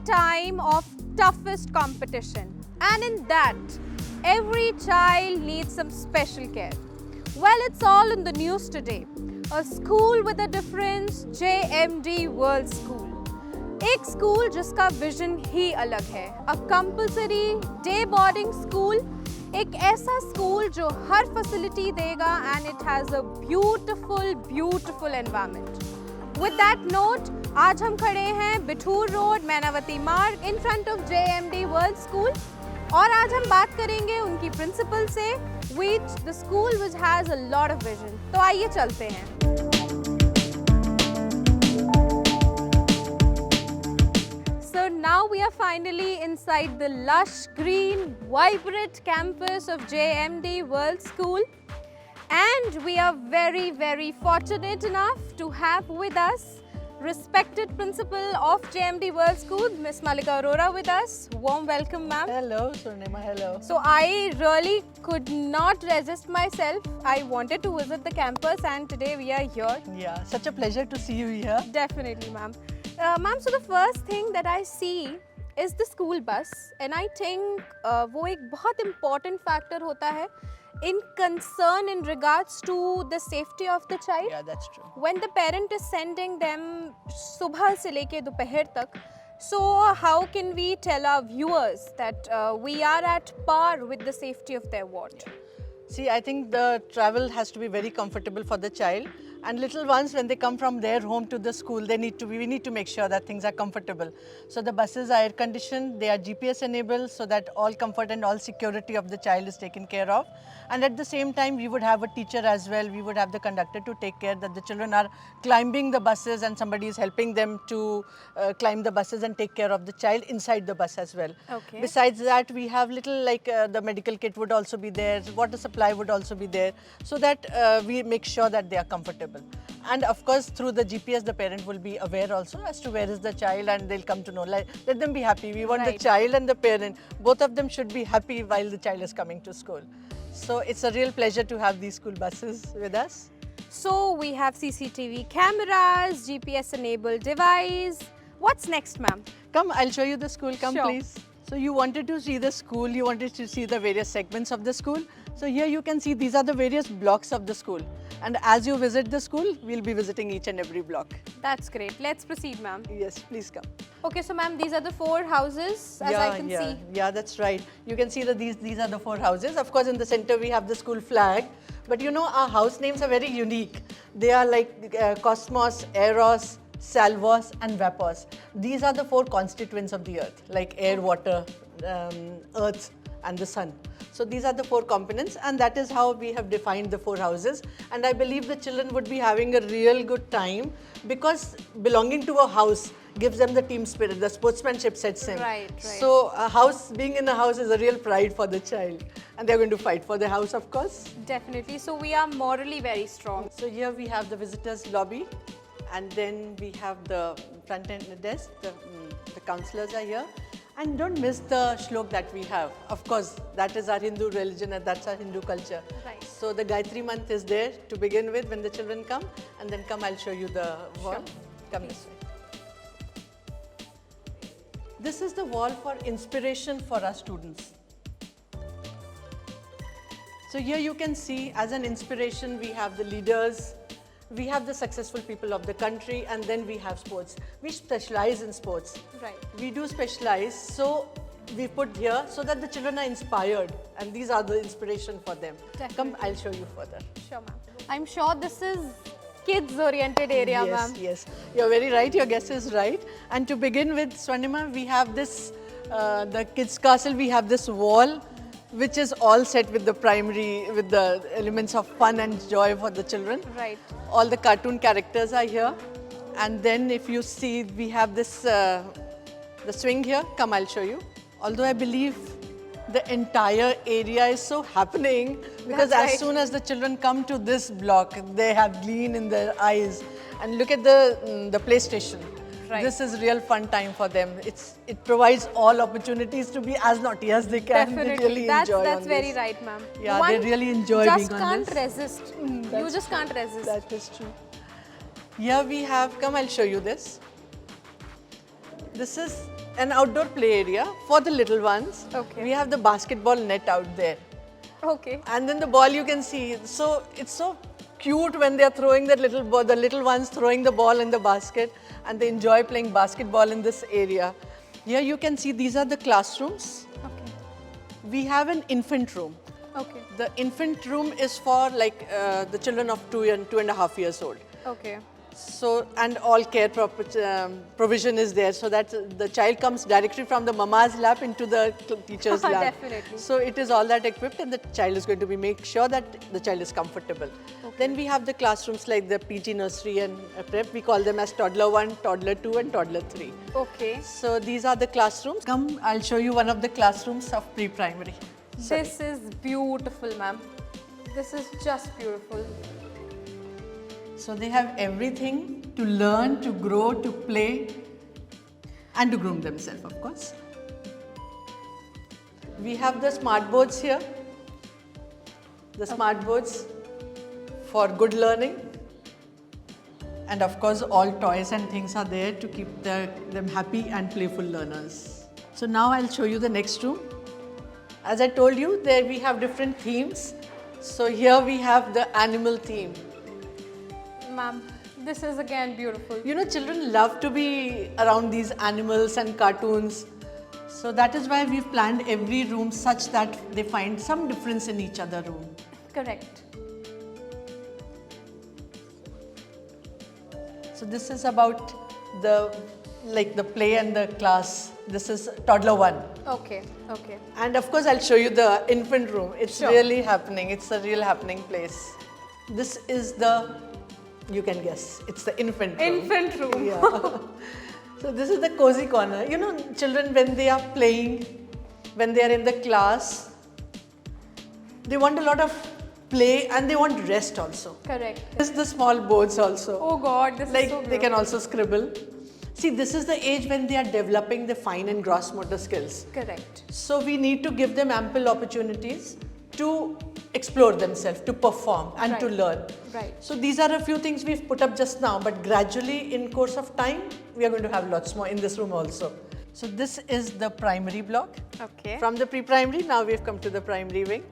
time of toughest competition, and in that, every child needs some special care. Well, it's all in the news today. A school with a difference, JMD World School. एक school जिसका vision ही अलग है, अ compulsory day boarding school, एक ऐसा school जो हर facility देगा and it has a beautiful environment. With that note, आज हम खड़े हैं बिठूर रोड, मैनावती मार्ग, in front of JMD world school, और आज हम बात करेंगे उनकी प्रिंसिपल से, which the school which has a lot of vision. तो आइए चलते हैं. So now we are finally inside the lush, green, vibrant campus of JMD World School, and we are very fortunate enough to have with us respected principal of JMD World School, Miss Malika Arora with us. Warm welcome, ma'am. Hello, Surnima, hello. So I really could not resist myself. I wanted to visit the campus, and today we are here. Yeah, such a pleasure to see you here. Definitely, ma'am. Ma'am, so the first thing that I see is the school bus, and I think वो एक बहुत important factor होता है in concern in regards to the safety of the child. Yeah, that's true. When the parent is sending them सुबह से लेके दोपहर तक, so how can we tell our viewers that we are at par with the safety of their ward? See, I think the travel has to be very comfortable for the child. And little ones, when they come from their home to the school, we need to make sure that things are comfortable. So the buses are air conditioned, they are GPS enabled, so that all comfort and all security of the child is taken care of. And at the same time, we would have a teacher as well. We would have the conductor to take care that the children are climbing the buses and somebody is helping them to climb the buses and take care of the child inside the bus as well. Okay. Besides that, we have little like the medical kit would also be there, water supply would also be there, so that we make sure that they are comfortable. And of course, through the GPS, the parent will be aware also as to where is the child, and they'll come to know. Let them be happy. We want Right. the child and the parent, both of them should be happy while the child is coming to school. So it's a real pleasure to have these school buses with us. So we have CCTV cameras, GPS enabled device. What's next, ma'am? Come, I'll show you the school. Come, Sure. please. So you wanted to see the school, you wanted to see the various segments of the school. So here you can see these are the various blocks of the school. And as you visit the school, we'll be visiting each and every block. That's great. Let's proceed, ma'am. Yes, please come. Okay, so ma'am, these are the 4 houses, as I can see. Yeah, that's right. You can see that these are the 4 houses. Of course, in the center we have the school flag. But you know, our house names are very unique. They are like Cosmos, Eros, Salvos and Vapors. These are the 4 constituents of the earth, like air, water, earth and the sun. So these are the 4 components, and that is how we have defined the 4 houses. And I believe the children would be having a real good time, because belonging to a house gives them the team spirit, the sportsmanship sets in. Right. So a house, being in a house is a real pride for the child, and they're going to fight for the house, of course. Definitely. So we are morally very strong. So here we have the visitors lobby, and then we have the front end desk, the counselors are here. And don't miss the shlok that we have. Of course, that is our Hindu religion and that's our Hindu culture. Right. So the Gayatri month is there to begin with when the children come, and then come, I'll show you the wall. Sure. Come this way. This is the wall for inspiration for our students. So here you can see, as an inspiration, we have the leaders, we have the successful people of the country, and then we have sports. We specialize in sports. Right. We do specialize, so we put here so that the children are inspired, and these are the inspiration for them. Definitely. Come, I'll show you further. Sure, ma'am. I'm sure this is kids-oriented area, ma'am. Yes, you're very right, your guess is right. And to begin with, Swarnima, we have this, the kids' castle, we have this wall, which is all set with the primary, with the elements of fun and joy for the children. Right. All the cartoon characters are here. And then if you see, we have this, the swing here. Come, I'll show you. Although I believe the entire area is so happening, because That's as right. soon as the children come to this block, they have gleam in their eyes. And look at the PlayStation. Right. This is real fun time for them. It provides all opportunities to be as naughty as they can. Definitely. They really enjoy That's on very this. right, ma'am. Yeah, One they really enjoy just being on can't this. resist. You That's just can't resist. That is true. Here we have, come, I'll show you this. This is an outdoor play area for the little ones. Okay. We have the basketball net out there. Okay. And then the ball you can see. So it's so cute when they are throwing that little ball, the little ones throwing the ball in the basket, and they enjoy playing basketball in this area. Here you can see these are the classrooms. Okay. We have an infant room. Okay. The infant room is for like the children of 2 and 2.5 years old. Okay. So, and all care provision is there, so that the child comes directly from the mama's lap into the teacher's lap. Definitely. So it is all that equipped, and the child is going to make sure that the child is comfortable. Then we have the classrooms like the PG nursery and prep. We call them as toddler 1, toddler 2 and toddler 3. Okay. So these are the classrooms. Come, I'll show you one of the classrooms of pre-primary. This is beautiful, ma'am. This is just beautiful. So they have everything to learn, to grow, to play, and to groom themselves, of course. We have the smart boards here. The smart boards for good learning. And of course, all toys and things are there to keep them happy and playful learners. So now I'll show you the next room. As I told you, there we have different themes. So here we have the animal theme. Ma'am, this is again beautiful. You know, children love to be around these animals and cartoons. So that is why we've planned every room such that they find some difference in each other room. Correct. So this is about the play and the class. This is toddler 1. Okay. Okay. And of course, I'll show you the infant room. It's Sure. really happening. It's a real happening place. This is you can guess, it's the infant room. Infant room. Yeah. So this is the cozy corner. You know, children when they are playing, when they are in the class, they want a lot of play and they want rest also. Correct. This is the small boards also. Oh God, this is so Like beautiful. they can also scribble. See, this is the age when they are developing the fine and gross motor skills. Correct. So we need to give them ample opportunities to explore themselves, to perform and to Right. learn. Right. So these are a few things we've put up just now, but gradually in course of time, we are going to have lots more in this room also. So this is the primary block. Okay. From the pre-primary, now we've come to the primary wing.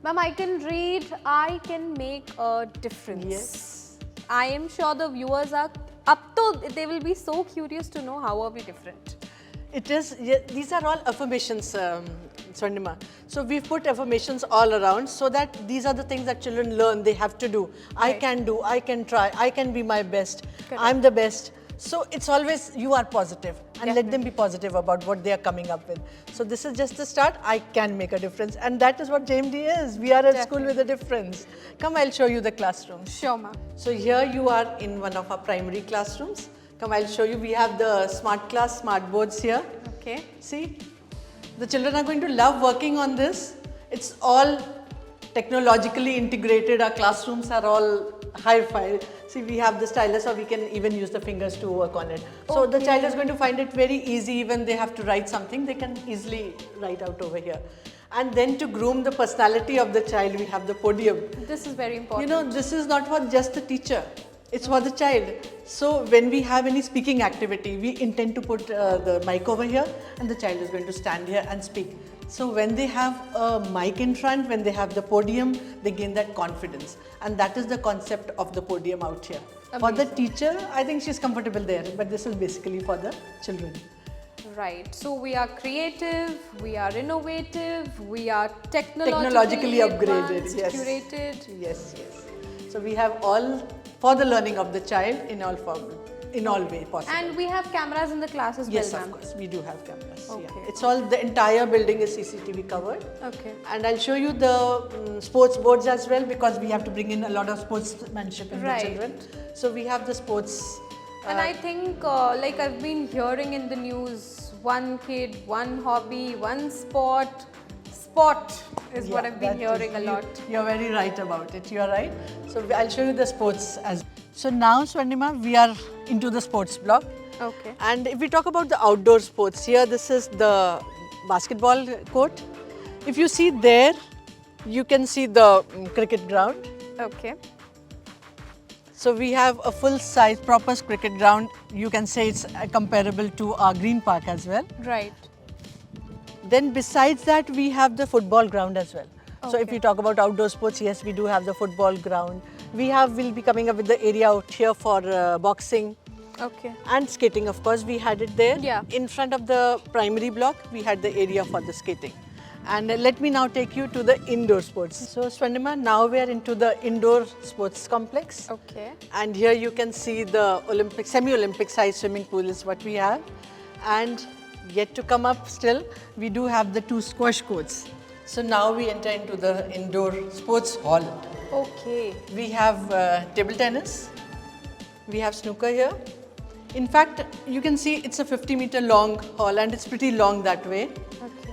Ma'am, I can read, I can make a difference. Yes. I am sure the viewers are up to, they will be so curious to know how are we different. It is, yeah, these are all affirmations, Swarnima. So we've put affirmations all around so that these are the things that children learn, they have to do. I Right. can do, I can try, I can be my best, Correct. I'm the best. So it's always you are positive and let them be positive about what they are coming up with. So this is just the start, I can make a difference, and that is what JMD is. We are at school with a difference. Come, I'll show you the classroom. Sure, ma'am. So here you are in one of our primary classrooms. Come, I'll show you. We have the smart class, smart boards here. Okay. See, the children are going to love working on this. It's all technologically integrated. Our classrooms are all hi-fi. See, we have the stylus, or we can even use the fingers to work on it. So the child is going to find it very easy. Even they have to write something, they can easily write out over here. And then to groom the personality of the child, we have the podium. This is very important. You know, this is not for just the teacher. It's for the child. So when we have any speaking activity, we intend to put the mic over here, and the child is going to stand here and speak. So when they have a mic in front, when they have the podium, they gain that confidence. And that is the concept of the podium out here. For the teacher, I think she's comfortable there, but this is basically for the children. Right. So we are creative, we are innovative, we are Technologically upgraded, advanced, yes. curated. Yes, yes. So we have all for the learning of the child in all form, in all way possible. And we have cameras in the class as Yes, well, of ma'am. course, we do have cameras. Okay. Yeah. It's all, the entire building is CCTV covered. Okay. And I'll show you the sports boards as well, because we have to bring in a lot of sportsmanship in Right. the children. So we have the sports. And I think, like I've been hearing in the news, one kid, one hobby, one sport. Sport is what I've been hearing a lot. You're very right about it. You're right. So I'll show you the sports as. So now, Swarnima, we are into the sports block. Okay. And if we talk about the outdoor sports, here this is the basketball court. If you see there, you can see the cricket ground. Okay. So we have a full-size proper cricket ground. You can say it's comparable to our green park as well. Right. Then besides that, we have the football ground as well. So if Okay. you talk about outdoor sports, yes, we do have the football ground. We'll be coming up with the area out here for boxing Okay. and skating. Of course, we had it there. Yeah. In front of the primary block, we had the area for the skating. And let me now take you to the indoor sports. So Swarnima, now we are into the indoor sports complex. Okay. And here you can see the semi-Olympic size swimming pool is what we have. And yet to come up still, we do have the 2 squash courts. So now we enter into the indoor sports hall. Okay. We have table tennis. We have snooker here. In fact, you can see it's a 50-meter long hall and it's pretty long that way. Okay.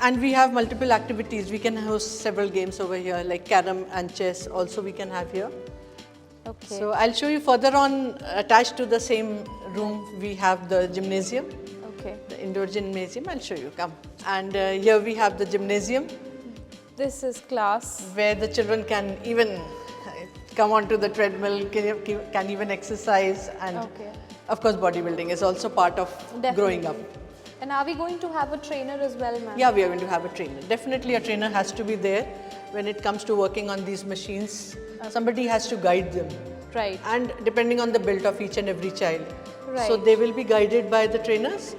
And we have multiple activities. We can host several games over here like carom and chess also we can have here. Okay. So I'll show you further on, attached to the same room, we have the gymnasium, Okay. the indoor gymnasium. I'll show you, come. And here we have the gymnasium This is class. where the children can even come onto the treadmill, can even exercise, and Okay. of course bodybuilding is also part of growing up. And are we going to have a trainer as well, ma'am? Yeah, we are going to have a trainer. Definitely a trainer has to be there when it comes to working on these machines. Somebody has to guide them. Right. And depending on the build of each and every child. So Right. they will be guided by the trainers.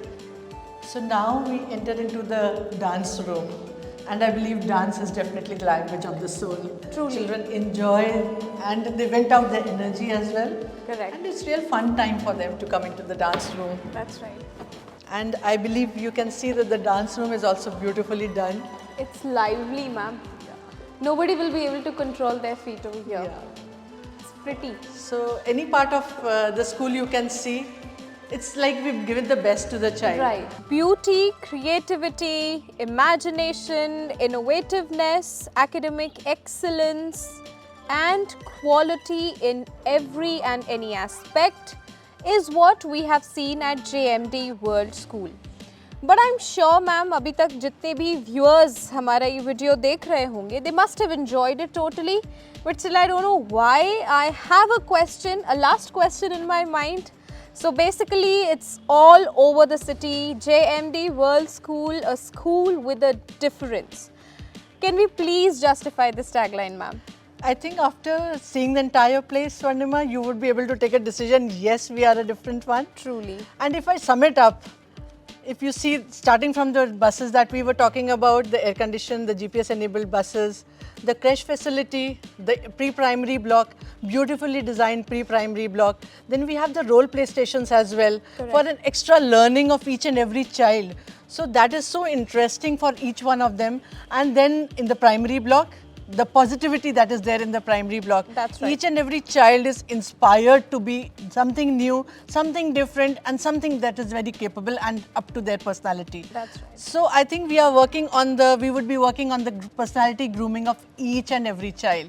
So now we enter into the dance room. And I believe dance is definitely the language of the soul. Truly. Children enjoy and they vent out their energy as well. Correct. And it's real fun time for them to come into the dance room. That's right. And I believe you can see that the dance room is also beautifully done. It's lively, ma'am. Nobody will be able to control their feet over here. Yeah. It's pretty. So any part of the school you can see, it's like we've given the best to the child. Right. Beauty, creativity, imagination, innovativeness, academic excellence, and quality in every and any aspect is what we have seen at JMD World School. But I'm sure, ma'am, अभी तक जितने भी viewers हमारा ये video देख रहे होंगे, they must have enjoyed it totally. But still, I don't know why. I have a question, a last question in my mind. So basically, it's all over the city. JMD World School, a school with a difference. Can we please justify this tagline, ma'am? I think after seeing the entire place, Swarnima, you would be able to take a decision, yes, we are a different one. Truly. And if I sum it up, if you see, starting from the buses that we were talking about, the air-conditioned, the GPS-enabled buses, the creche facility, the pre-primary block, beautifully designed pre-primary block. Then we have the role play stations as well for an extra learning of each and every child. So that is so interesting for each one of them. And then in the primary block, the positivity that is there in the primary block. That's right. Each and every child is inspired to be something new, something different, and something that is very capable and up to their personality. That's right. So I think we would be working on the personality grooming of each and every child.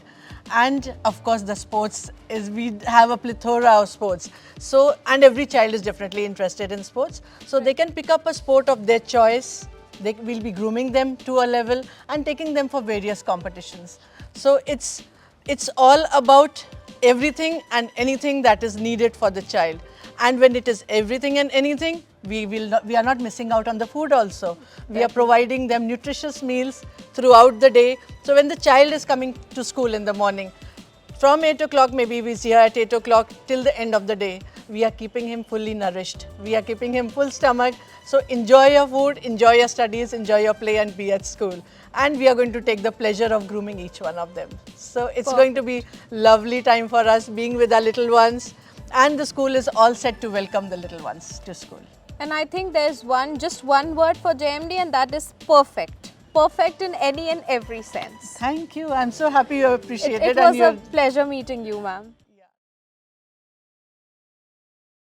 And of course the sports we have a plethora of sports. So, and every child is definitely interested in sports. So they can pick up a sport of their choice. They will be grooming them to a level and taking them for various competitions. So it's all about everything and anything that is needed for the child. And when it is everything and anything, we are not missing out on the food also. We are providing them nutritious meals throughout the day. So when the child is coming to school in the morning, from 8 o'clock, maybe he's here at 8 o'clock till the end of the day, we are keeping him fully nourished. We are keeping him full stomach. So enjoy your food, enjoy your studies, enjoy your play and be at school. And we are going to take the pleasure of grooming each one of them. So it's going to be lovely time for us being with our little ones. And the school is all set to welcome the little ones to school. And I think there's just one word for JMD, and that is perfect. Perfect in any and every sense. Thank you. I'm so happy you appreciate it. It was a pleasure meeting you, ma'am.